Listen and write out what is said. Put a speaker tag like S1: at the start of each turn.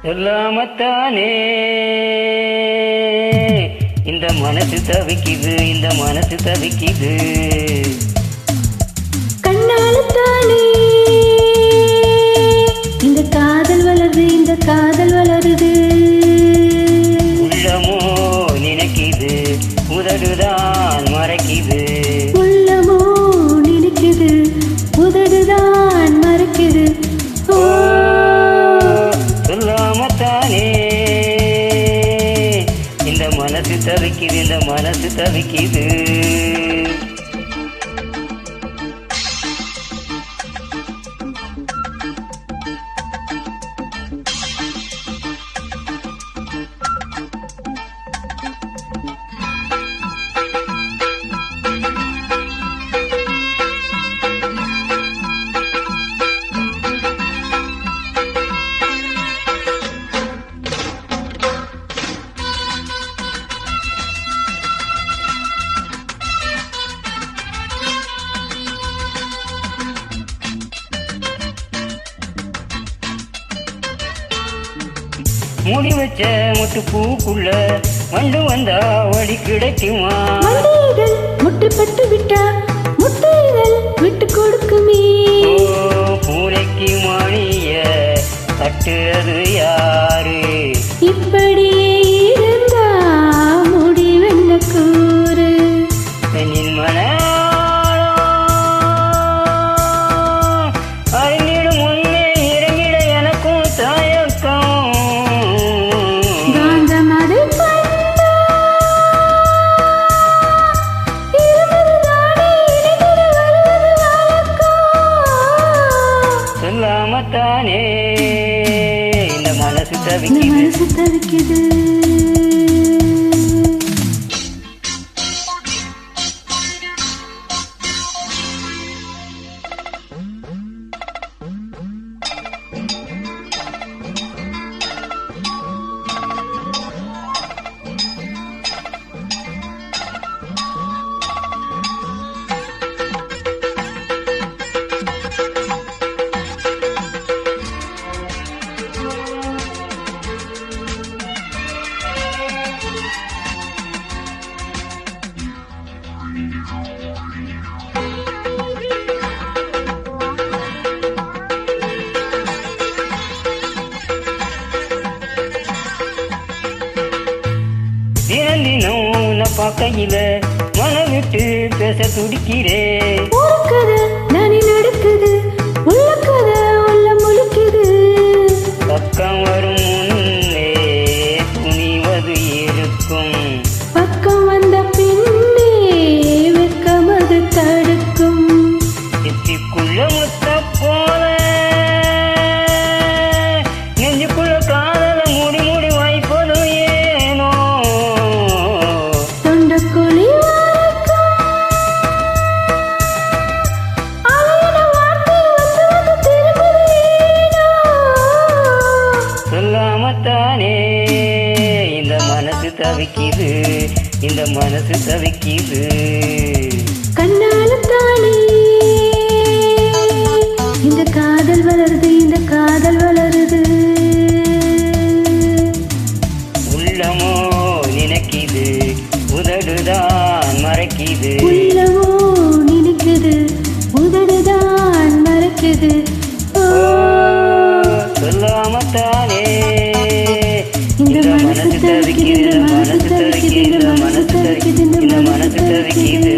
S1: சொல்லாமத்தானே இந்த மனசு தவிக்குது, இந்த மனசு தவிக்குது.
S2: கண்ணாலத்தானே இந்த காதல் வளருது, இந்த காதல் வளருது.
S1: உள்ளமோ நினைக்குது, உதடுதான் மறைக்குது.
S2: உள்ளமோ நினைக்குது, உதடுதான் மறைக்குது. ஓ
S1: சொல்லாமத்தானே இந்த மனசு தவிக்குது, இந்த மனசு தவிக்குது. மூடி வச்ச முத்து பூக்குள்ள வண்டு வந்தா வழி கிடைக்குமா?
S2: முட்டுப்பட்டு விட்டா முட்டைகள் விட்டு கொடுக்குமே.
S1: பூனைக்கு மணிய கட்டுறது யாரு?
S2: இப்படியே இருந்தா முடிவென்ன கூறு?
S1: பெண்ணின் மனம் அறிஞிடும் முன்னே இறங்கிட எனக்கும் தயக்கம். சொல்லாமத்தானே இந்த மனசு தவிக்குது. தினம் உன்னை பார்க்கையில மனம் விட்டு பேச துடிக்கிறேன்.
S2: நடக்குது உள்ளக்கத உள்ள முழுக்குது.
S1: பக்கம் வரும் முன்னே துணிவது இருக்கும்.
S2: பக்கம் வந்த பின்னே வெக்கமது தடுக்கும்.
S1: சித்திக்குள்ள முத்த போல நெஞ்சுக்குள்ள காதல மூடி மூடி வாய்ப்பது ஏனோ?
S2: தொண்டக்குழி
S1: சொல்லாமத்தானே இந்த மனசு தவிக்குது, இந்த மனசு தவிக்குது.
S2: கண்ணாலத்தானே இந்த காதல் வளருது, இந்த காதல் வளருது.
S1: உள்ளமோ நினைக்குது, உதடுதான் மறைக்குது.
S2: உள்ளமோ நினைக்குது, உதடுதான் மறைக்குது.
S1: சொல்லாமத்தானே
S2: இந்த மனசு தவிக்குது, இந்த மனசு தவிக்குது, இந்த மனசு தவிக்குது, இந்த மனசு தவிக்குது.